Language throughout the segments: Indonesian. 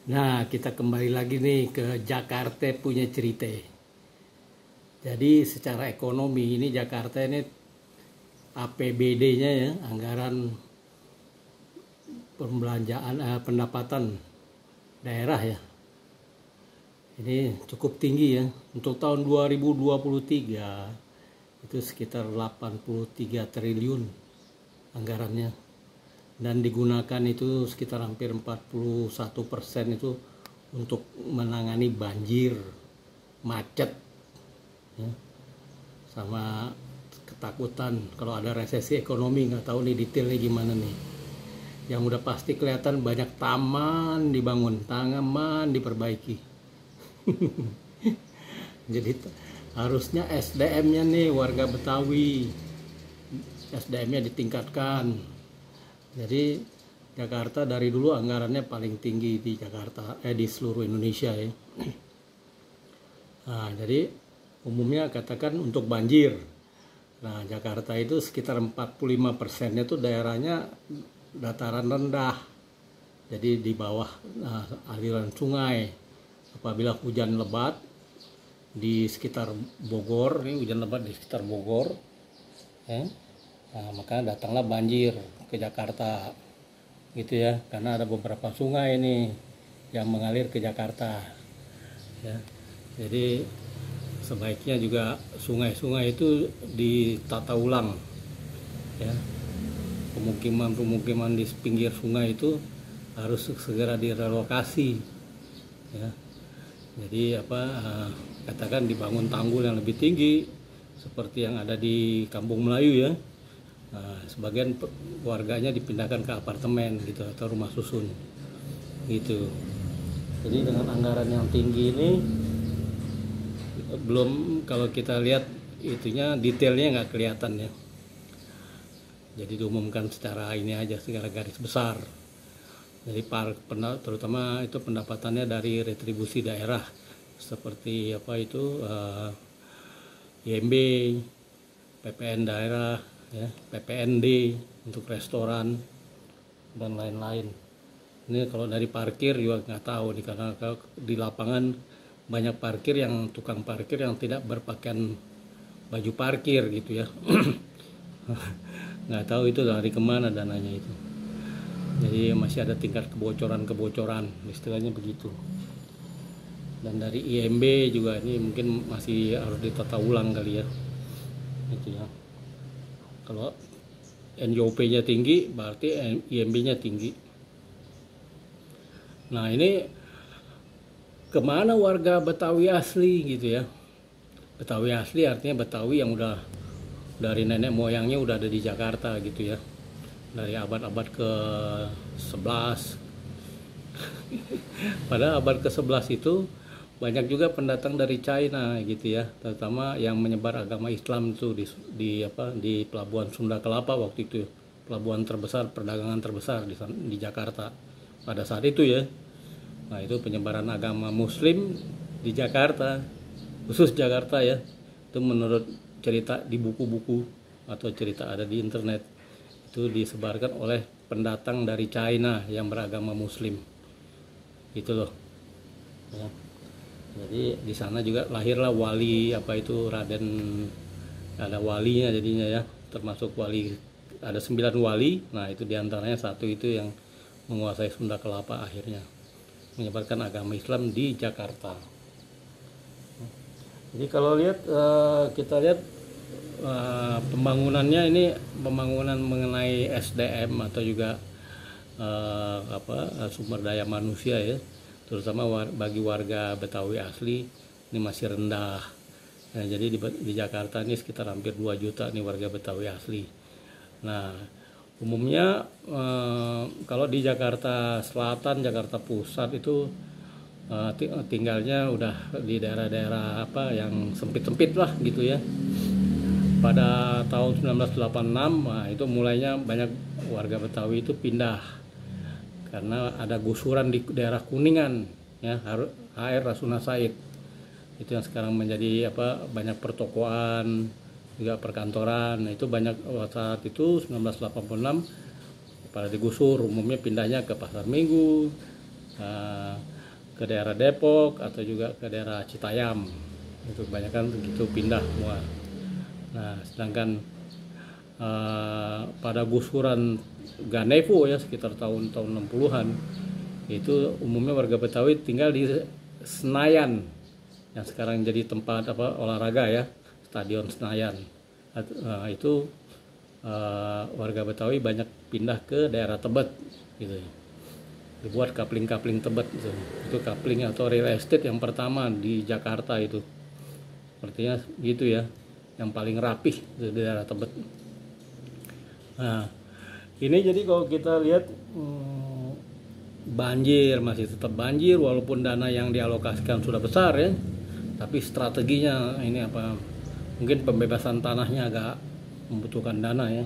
Nah, kita kembali lagi nih ke Jakarta punya cerita. Jadi secara ekonomi ini Jakarta ini APBD-nya ya, anggaran pembelanjaan pendapatan daerah ya. Ini cukup tinggi ya. Untuk tahun 2023 itu sekitar 83 triliun anggarannya. Dan digunakan itu sekitar hampir 41% itu untuk menangani banjir, macet, ya, sama ketakutan kalau ada resesi ekonomi. Nggak tahu nih detailnya gimana nih. Yang udah pasti kelihatan banyak taman dibangun, taman diperbaiki. Jadi harusnya SDM-nya nih warga Betawi, SDM-nya ditingkatkan. Jadi Jakarta dari dulu anggarannya paling tinggi di Jakarta, di seluruh Indonesia ya. Nah, jadi umumnya katakan untuk banjir. Nah, Jakarta itu sekitar 45%-nya itu daerahnya dataran rendah. Jadi di bawah aliran sungai. Apabila hujan lebat di sekitar Bogor, ini hujan lebat di sekitar Bogor, ya. Nah, maka datanglah banjir ke Jakarta gitu ya, karena ada beberapa sungai ini yang mengalir ke Jakarta ya. Jadi sebaiknya juga sungai-sungai itu ditata ulang ya. Pemukiman-pemukiman di pinggir sungai itu harus segera direlokasi ya. Jadi katakan dibangun tanggul yang lebih tinggi seperti yang ada di Kampung Melayu ya. Nah, sebagian warganya dipindahkan ke apartemen gitu atau rumah susun gitu. Jadi dengan anggaran yang tinggi ini belum, kalau kita lihat itunya detailnya nggak kelihatan ya. Jadi diumumkan secara ini aja, secara garis besar. Jadi terutama itu pendapatannya dari retribusi daerah seperti IMB, PPN daerah ya, PPND untuk restoran dan lain-lain. Ini kalau dari parkir juga nggak tahu nih, karena di lapangan banyak tukang parkir yang tidak berpakaian baju parkir gitu ya. Nggak tahu itu dari kemana dananya itu. Jadi masih ada tingkat kebocoran istilahnya begitu. Dan dari IMB juga ini mungkin masih harus ditata ulang kali ya, gitu ya. Kalau NJOP-nya tinggi, berarti IMB-nya tinggi. Nah, ini kemana warga Betawi asli gitu ya. Betawi asli artinya Betawi yang udah dari nenek moyangnya udah ada di Jakarta gitu ya. Dari abad-abad ke-11. Pada abad ke-11 itu banyak juga pendatang dari China gitu ya, terutama yang menyebar agama Islam itu di pelabuhan Sunda Kelapa waktu itu, pelabuhan terbesar, perdagangan terbesar di Jakarta pada saat itu ya. Nah, itu penyebaran agama Muslim di Jakarta, khusus Jakarta ya. Itu menurut cerita di buku-buku atau cerita ada di internet, itu disebarkan oleh pendatang dari China yang beragama Muslim, gitu loh. Ya. Jadi di sana juga lahirlah wali Raden, ada walinya jadinya ya, termasuk wali, ada 9 wali. Nah, itu diantaranya satu itu yang menguasai Sunda Kelapa, akhirnya menyebarkan agama Islam di Jakarta. Jadi kalau kita lihat pembangunannya ini, pembangunan mengenai SDM atau juga sumber daya manusia ya, terutama bagi warga Betawi asli ini masih rendah ya. Jadi di Jakarta ini sekitar hampir 2 juta nih warga Betawi asli. Nah, umumnya kalau di Jakarta Selatan, Jakarta Pusat itu tinggalnya udah di daerah-daerah yang sempit-sempit lah gitu ya. Pada tahun 1986 itu mulainya banyak warga Betawi itu pindah karena ada gusuran di daerah Kuningan ya, HR Rasuna Said. Itu yang sekarang menjadi banyak pertokoan, juga perkantoran. Nah, itu banyak saat itu 1986 pada digusur, umumnya pindahnya ke Pasar Minggu, ke daerah Depok atau juga ke daerah Citayam. Itu kebanyakan begitu pindah semua. Nah, sedangkan pada gusuran Ganevo ya sekitar tahun-tahun 60-an itu umumnya warga Betawi tinggal di Senayan yang sekarang jadi tempat olahraga ya, Stadion Senayan. Itu warga Betawi banyak pindah ke daerah Tebet gitu, dibuat kapling-kapling Tebet gitu. Itu kapling atau real estate yang pertama di Jakarta itu, sepertinya gitu ya, yang paling rapih di daerah Tebet. Nah, ini jadi kalau kita lihat banjir masih tetap banjir walaupun dana yang dialokasikan sudah besar ya, tapi strateginya ini mungkin pembebasan tanahnya agak membutuhkan dana ya.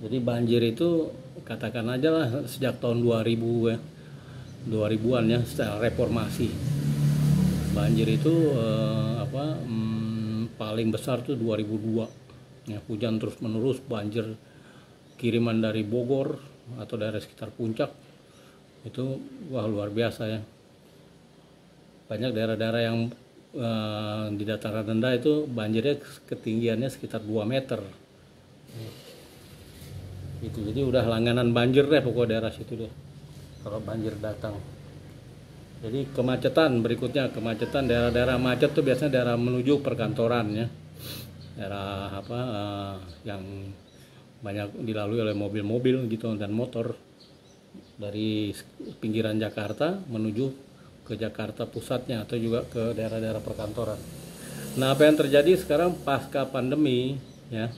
Jadi banjir itu katakan aja lah sejak tahun 2000 ya, 2000-an ya, setelah reformasi banjir itu paling besar tuh 2002 ya, hujan terus menerus, banjir kiriman dari Bogor atau dari sekitar puncak itu wah luar biasa ya. Banyak daerah-daerah yang di dataran rendah itu banjirnya ketinggiannya sekitar 2 meter gitu. Jadi udah langganan banjir deh pokoknya daerah situ deh kalau banjir datang. Jadi kemacetan berikutnya, kemacetan daerah-daerah macet tuh biasanya daerah menuju perkantoran ya, daerah yang banyak dilalui oleh mobil-mobil gitu dan motor dari pinggiran Jakarta menuju ke Jakarta pusatnya atau juga ke daerah-daerah perkantoran. Nah, apa yang terjadi sekarang pasca pandemi ya,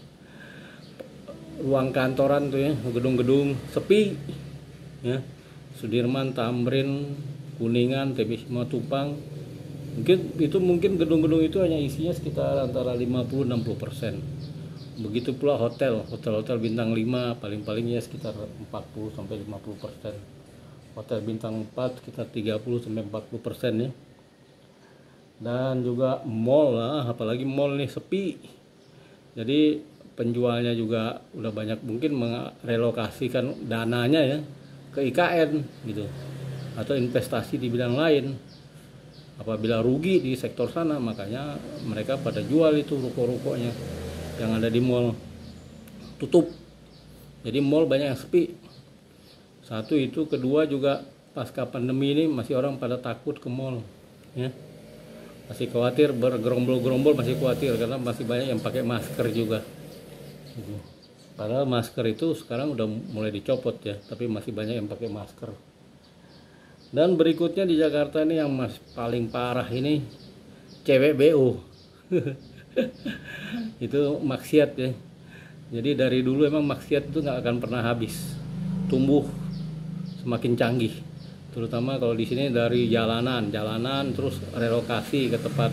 ruang kantoran tuh ya, gedung-gedung sepi ya, Sudirman, Tamrin, Kuningan, TB Simatupang, mungkin gedung-gedung itu hanya isinya sekitar antara 50-60%. Begitu pula hotel bintang 5 paling-paling ya sekitar 40-50%. Hotel bintang 4 sekitar 30-40% ya. Dan juga mall lah, apalagi mall nih sepi. Jadi penjualnya juga udah banyak mungkin merelokasikan dananya ya ke IKN gitu, atau investasi di bidang lain. Apabila rugi di sektor sana, makanya mereka pada jual itu ruko-rukonya yang ada di mall, tutup. Jadi mall banyak yang sepi. Satu itu, kedua juga pasca pandemi ini masih orang pada takut ke mall ya. Masih khawatir, bergerombol-gerombol masih khawatir karena masih banyak yang pakai masker juga. Padahal masker itu sekarang udah mulai dicopot ya, tapi masih banyak yang pakai masker. Dan berikutnya di Jakarta ini yang paling parah ini cewek BO. Itu maksiat ya. Jadi dari dulu emang maksiat itu nggak akan pernah habis, tumbuh semakin canggih. Terutama kalau di sini dari jalanan terus relokasi ke tempat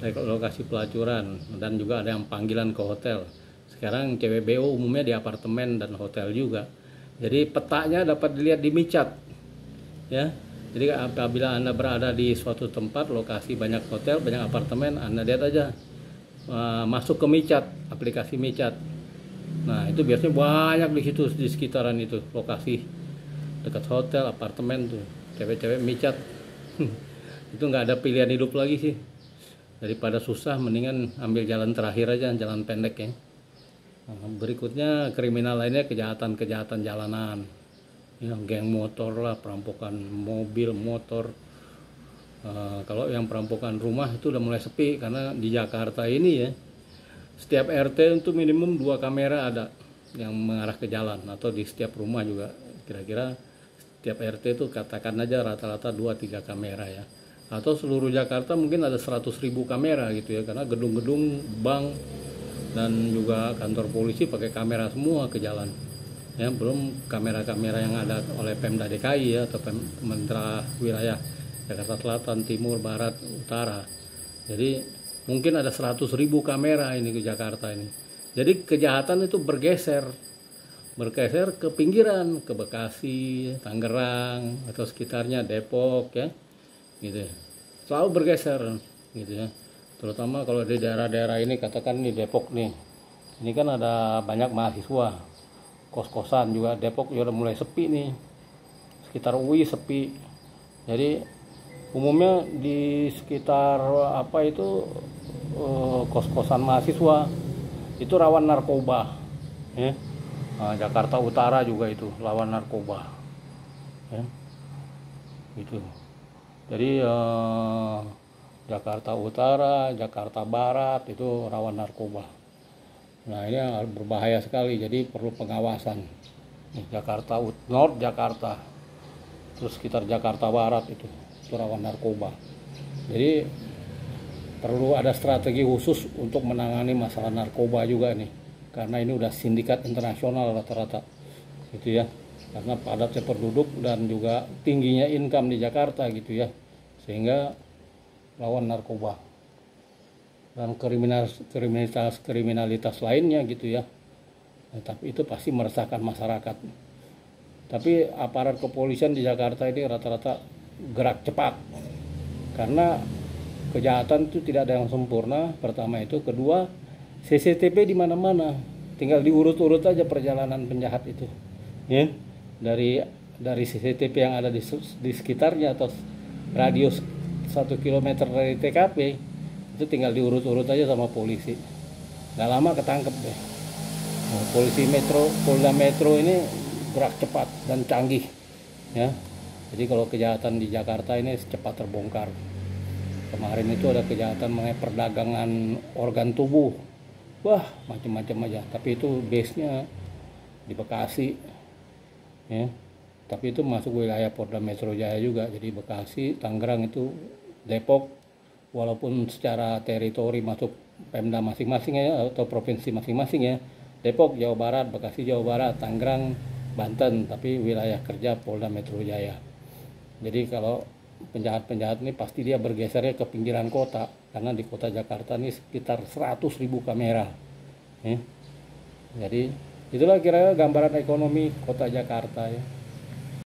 relokasi pelacuran, dan juga ada yang panggilan ke hotel. Sekarang cewek BO umumnya di apartemen dan hotel juga. Jadi petanya dapat dilihat di micat ya. Jadi apabila Anda berada di suatu tempat lokasi banyak hotel, banyak apartemen, Anda lihat aja masuk ke micat, aplikasi micat. Nah, itu biasanya banyak di situ, di sekitaran itu lokasi dekat hotel, apartemen tuh cewek-cewek micat. Itu nggak ada pilihan hidup lagi sih, daripada susah mendingan ambil jalan terakhir aja, jalan pendek ya. Nah, berikutnya kriminal lainnya kejahatan jalanan ya, geng motor lah, perampokan mobil, motor. Kalau yang perampokan rumah itu udah mulai sepi karena di Jakarta ini ya, setiap RT itu minimum 2 kamera ada yang mengarah ke jalan, atau di setiap rumah juga kira-kira setiap RT itu katakan aja rata-rata 2-3 kamera ya. Atau seluruh Jakarta mungkin ada 100.000 kamera gitu ya, karena gedung-gedung, bank, dan juga kantor polisi pakai kamera semua ke jalan ya. Belum kamera-kamera yang ada oleh Pemda DKI ya, atau Pemerintah Wilayah Jakarta Selatan, Timur, Barat, Utara. Jadi mungkin ada 100.000 kamera ini ke Jakarta ini. Jadi kejahatan itu bergeser ke pinggiran, ke Bekasi, Tangerang atau sekitarnya, Depok ya, gitu. Selalu bergeser gitu ya. Terutama kalau di daerah-daerah ini, katakan di Depok nih, ini kan ada banyak mahasiswa, kos-kosan juga. Depok juga udah mulai sepi nih, sekitar UI sepi. Jadi umumnya di sekitar apa itu kos-kosan mahasiswa itu rawan narkoba, ya. Nah, Jakarta Utara juga itu rawan narkoba, ya. Gitu. Jadi Jakarta Utara, Jakarta Barat itu rawan narkoba. Nah, ini berbahaya sekali, jadi perlu pengawasan. Nih, Jakarta North Jakarta, terus sekitar Jakarta Barat itu rawan narkoba. Jadi perlu ada strategi khusus untuk menangani masalah narkoba juga nih, karena ini udah sindikat internasional rata-rata, gitu ya. Karena padatnya penduduk dan juga tingginya income di Jakarta gitu ya, sehingga lawan narkoba dan kriminalitas lainnya gitu ya. Nah, tapi itu pasti meresahkan masyarakat. Tapi aparat kepolisian di Jakarta ini rata-rata gerak cepat, karena kejahatan itu tidak ada yang sempurna. Pertama itu, kedua CCTV di mana-mana, tinggal diurut-urut aja perjalanan penjahat itu, ya. Dari CCTV yang ada di sekitarnya atau radius 1 kilometer dari TKP itu tinggal diurut-urut aja sama polisi, nggak lama ketangkep deh. Nah, polisi Metro, Polda Metro ini gerak cepat dan canggih, ya. Jadi kalau kejahatan di Jakarta ini cepat terbongkar. Kemarin itu ada kejahatan mengenai perdagangan organ tubuh, wah macam-macam aja. Tapi itu base-nya di Bekasi, ya. Tapi itu masuk wilayah Polda Metro Jaya juga. Jadi Bekasi, Tangerang itu, Depok, walaupun secara teritori masuk Pemda masing-masing ya, atau provinsi masing-masing ya. Depok Jawa Barat, Bekasi Jawa Barat, Tangerang Banten, tapi wilayah kerja Polda Metro Jaya. Jadi kalau penjahat-penjahat ini pasti dia bergesernya ke pinggiran kota, karena di kota Jakarta ini sekitar 100.000 kamera, ya. Jadi itulah kira-kira gambaran ekonomi kota Jakarta, ya.